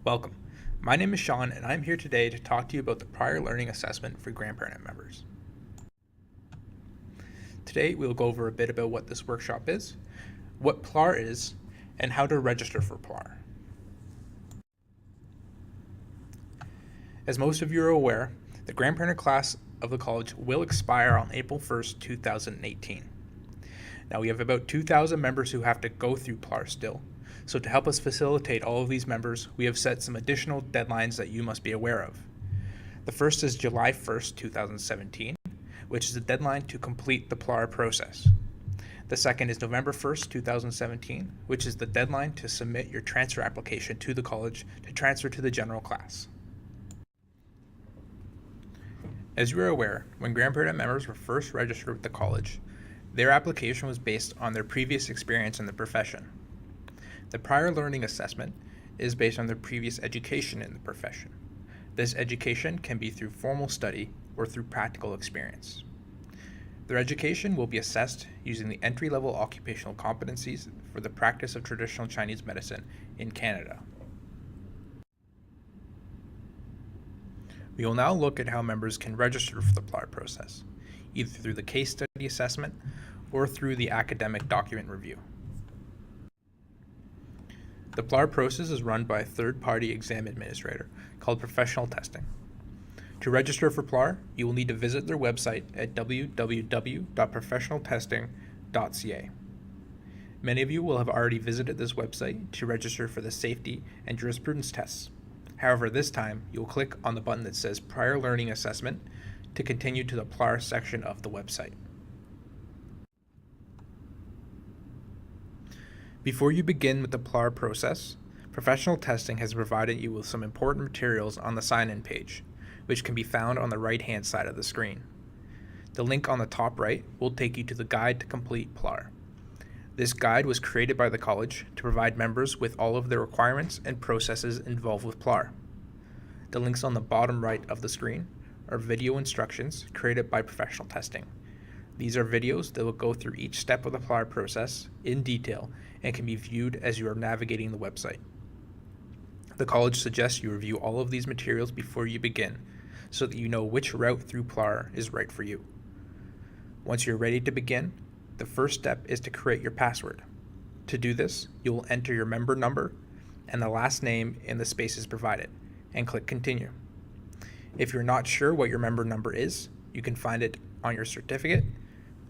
Welcome. My name is Sean, and I'm here today to talk to you about the Prior Learning Assessment for Grandparent members. Today, we'll go over a bit about what this workshop is, what PLAR is, and how to register for PLAR. As most of you are aware, the Grandparent class of the college will expire on April 1st, 2018. Now, we have about 2,000 members who have to go through PLAR still. So to help us facilitate all of these members, we have set some additional deadlines that you must be aware of. The first is July 1st, 2017, which is the deadline to complete the PLAR process. The second is November 1st, 2017, which is the deadline to submit your transfer application to the college to transfer to the general class. As you are aware, when Grandparent members were first registered with the college, their application was based on their previous experience in the profession. The Prior Learning Assessment is based on their previous education in the profession. This education can be through formal study or through practical experience. Their education will be assessed using the entry-level occupational competencies for the practice of traditional Chinese medicine in Canada. We will now look at how members can register for the PLAR process, either through the case study assessment or through the academic document review. The PLAR process is run by a third-party exam administrator called Professional Testing. To register for PLAR, you will need to visit their website at www.professionaltesting.ca. Many of you will have already visited this website to register for the safety and jurisprudence tests. However, this time, you will click on the button that says Prior Learning Assessment to continue to the PLAR section of the website. Before you begin with the PLAR process, Professional Testing has provided you with some important materials on the SignIn page, which can be found on the right-hand side of the screen. The link on the top right will take you to the Guide to Complete PLAR. This guide was created by the college to provide members with all of the requirements and processes involved with PLAR. The links on the bottom right of the screen are video instructions created by Professional Testing. These are videos that will go through each step of the PLAR process in detail and can be viewed as you are navigating the website. The college suggests you review all of these materials before you begin so that you know which route through PLAR is right for you. Once you're ready to begin, the first step is to create your password. To do this, you will enter your member number and the last name in the spaces provided and click Continue. If you're not sure what your member number is, you can find it on your certificate,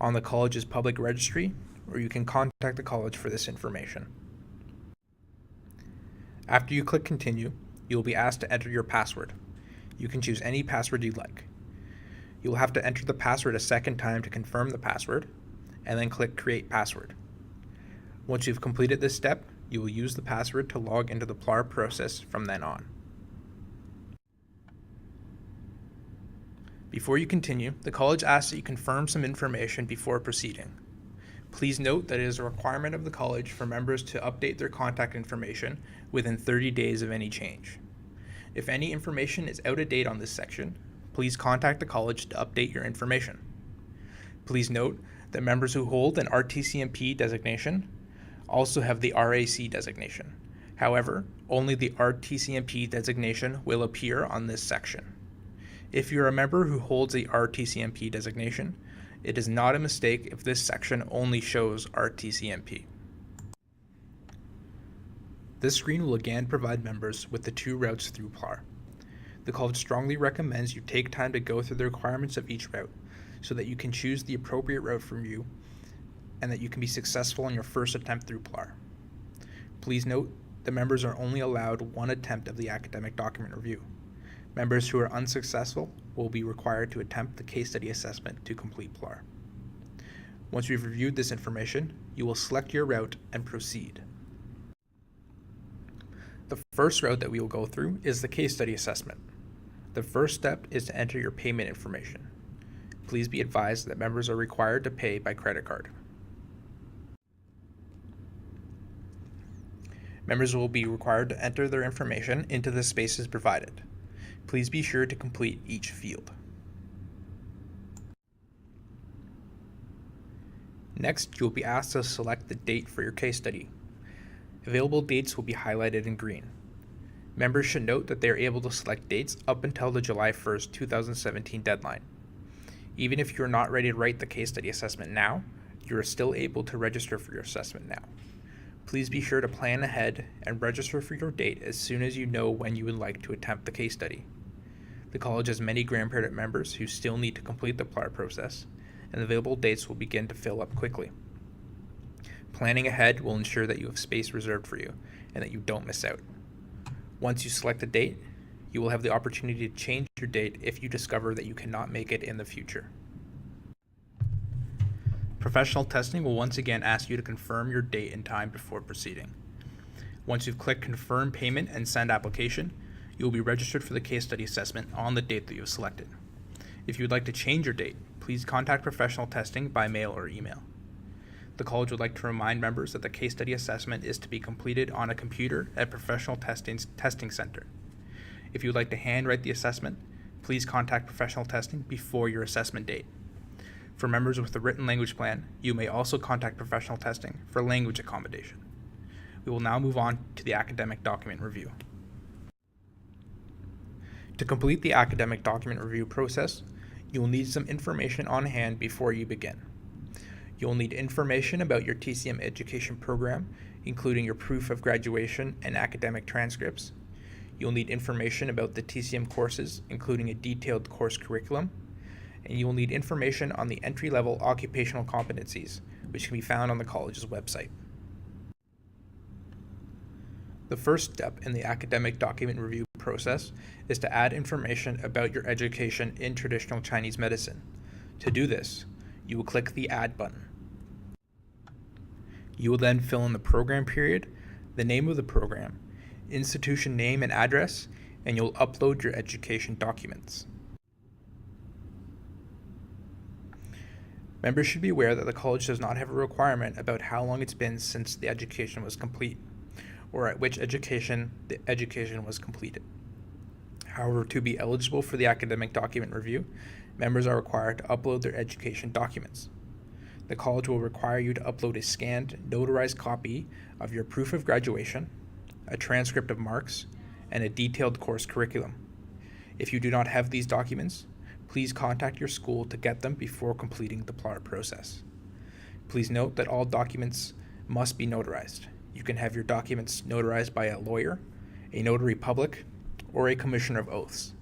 on the college's public registry, or you can contact the college for this information. After you click Continue, you will be asked to enter your password. You can choose any password you'd like. You will have to enter the password a second time to confirm the password, and then click Create Password. Once you've completed this step, you will use the password to log into the PLAR process from then on. Before you continue, the college asks that you confirm some information before proceeding. Please note that it is a requirement of the college for members to update their contact information within 30 days of any change. If any information is out of date on this section, please contact the college to update your information. Please note that members who hold an RTCMP designation also have the RAC designation. However, only the RTCMP designation will appear on this section. If you're a member who holds a RTCMP designation, it is not a mistake if this section only shows RTCMP. This screen will again provide members with the two routes through PLAR. The college strongly recommends you take time to go through the requirements of each route so that you can choose the appropriate route for you and that you can be successful on your first attempt through PLAR. Please note that members are only allowed one attempt of the academic document review. Members who are unsuccessful will be required to attempt the case study assessment to complete PLAR. Once you've reviewed this information, you will select your route and proceed. The first route that we will go through is the case study assessment. The first step is to enter your payment information. Please be advised that members are required to pay by credit card. Members will be required to enter their information into the spaces provided. Please be sure to complete each field. Next, you'll be asked to select the date for your case study. Available dates will be highlighted in green. Members should note that they are able to select dates up until the July 1st, 2017 deadline. Even if you are not ready to write the case study assessment now, you are still able to register for your assessment now. Please be sure to plan ahead and register for your date as soon as you know when you would like to attempt the case study. The college has many Grandparented members who still need to complete the PLAR process, and available dates will begin to fill up quickly. Planning ahead will ensure that you have space reserved for you and that you don't miss out. Once you select a date, you will have the opportunity to change your date if you discover that you cannot make it in the future. Professional testing will once again ask you to confirm your date and time before proceeding. Once you've clicked Confirm Payment and Send Application, you will be registered for the case study assessment on the date that you have selected. If you would like to change your date, please contact professional testing by mail or email. The college would like to remind members that the case study assessment is to be completed on a computer at Professional Testing Center. If you would like to handwrite the assessment, please contact professional testing before your assessment date. For members with a written language plan, you may also contact professional testing for language accommodation. We will now move on to the academic document review. To complete the academic document review process, you will need some information on hand before you begin. You will need information about your TCM education program, including your proof of graduation and academic transcripts. You'll need information about the TCM courses, including a detailed course curriculum. And you will need information on the entry-level occupational competencies, which can be found on the college's website. The first step in the academic document review process is to add information about your education in traditional Chinese medicine. To do this, you will click the Add button. You will then fill in the program period, the name of the program, institution name and address, and you'll upload your education documents. Members should be aware that the college does not have a requirement about how long it's been since the education was complete, or at which education the education was completed. However, to be eligible for the academic document review, members are required to upload their education documents. The college will require you to upload a scanned, notarized copy of your proof of graduation, a transcript of marks, and a detailed course curriculum. If you do not have these documents, please contact your school to get them before completing the PLAR process. Please note that all documents must be notarized. You can have your documents notarized by a lawyer, a notary public, or a commissioner of oaths.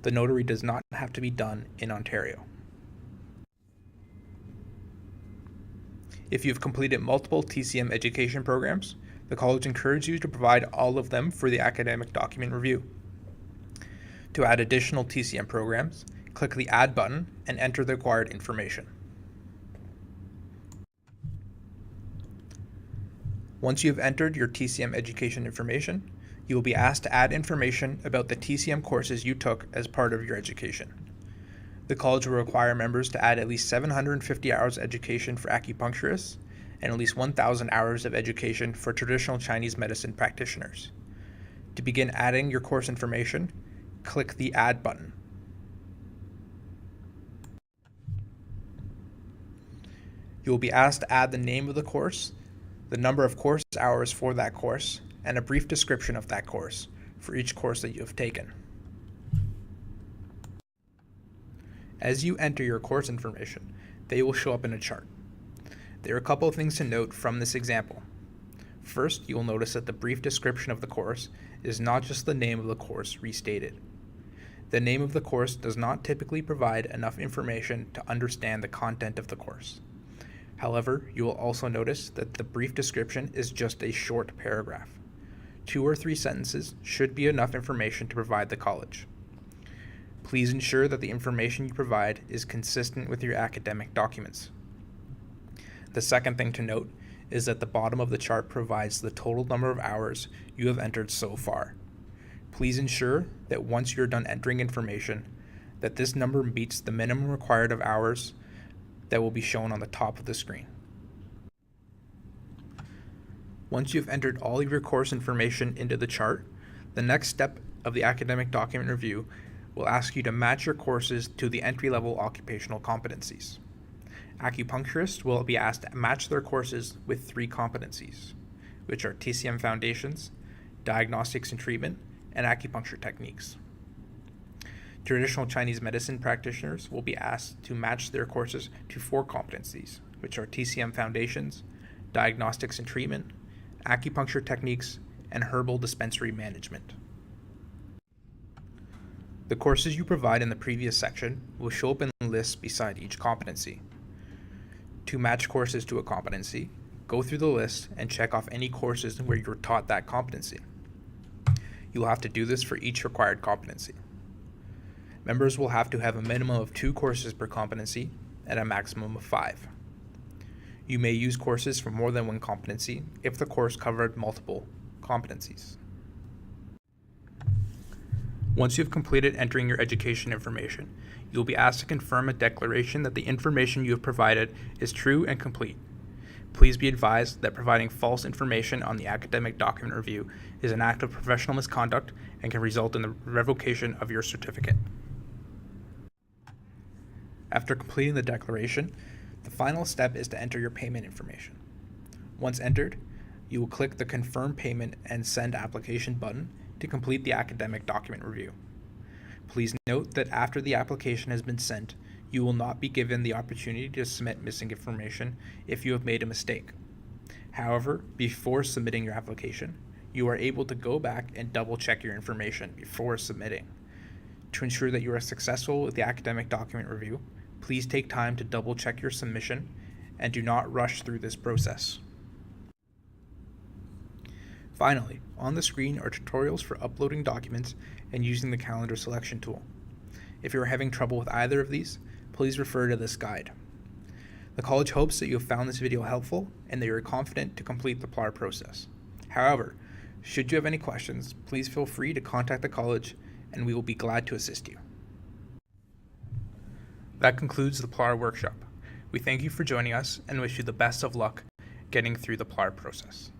The notary does not have to be done in Ontario. If you've completed multiple TCM education programs, the college encourages you to provide all of them for the academic document review. To add additional TCM programs, click the Add button and enter the required information. Once you have entered your TCM education information, you will be asked to add information about the TCM courses you took as part of your education. The college will require members to add at least 750 hours of education for acupuncturists and at least 1,000 hours of education for traditional Chinese medicine practitioners. To begin adding your course information, click the Add button. You will be asked to add the name of the course, the number of course hours for that course, and a brief description of that course for each course that you have taken. As you enter your course information, they will show up in a chart. There are a couple of things to note from this example. First, you will notice that the brief description of the course is not just the name of the course restated. The name of the course does not typically provide enough information to understand the content of the course. However, you will also notice that the brief description is just a short paragraph. 2 or 3 sentences should be enough information to provide the college. Please ensure that the information you provide is consistent with your academic documents. The second thing to note is that the bottom of the chart provides the total number of hours you have entered so far. Please ensure that once you're done entering information, that this number meets the minimum required of hours that will be shown on the top of the screen. Once you've entered all of your course information into the chart, the next step of the academic document review will ask you to match your courses to the entry-level occupational competencies. Acupuncturists will be asked to match their courses with 3 competencies, which are TCM Foundations, Diagnostics and Treatment, and acupuncture techniques. Traditional Chinese medicine practitioners will be asked to match their courses to 4 competencies, which are TCM Foundations, Diagnostics and Treatment, Acupuncture Techniques, and Herbal Dispensary Management. The courses you provide in the previous section will show up in lists beside each competency. To match courses to a competency, go through the list and check off any courses where you were taught that competency. You will have to do this for each required competency. Members will have to have a minimum of 2 courses per competency and a maximum of 5. You may use courses for more than one competency if the course covered multiple competencies. Once you've completed entering your education information, you'll be asked to confirm a declaration that the information you have provided is true and complete. Please be advised that providing false information on the academic document review is an act of professional misconduct and can result in the revocation of your certificate. After completing the declaration, the final step is to enter your payment information. Once entered, you will click the Confirm Payment and Send Application button to complete the academic document review. Please note that after the application has been sent, you will not be given the opportunity to submit missing information if you have made a mistake. However, before submitting your application, you are able to go back and double-check your information before submitting. To ensure that you are successful with the academic document review, please take time to double-check your submission and do not rush through this process. Finally, on the screen are tutorials for uploading documents and using the calendar selection tool. If you are having trouble with either of these, please refer to this guide. The college hopes that you have found this video helpful and that you are confident to complete the PLAR process. However, should you have any questions, please feel free to contact the college and we will be glad to assist you. That concludes the PLAR workshop. We thank you for joining us and wish you the best of luck getting through the PLAR process.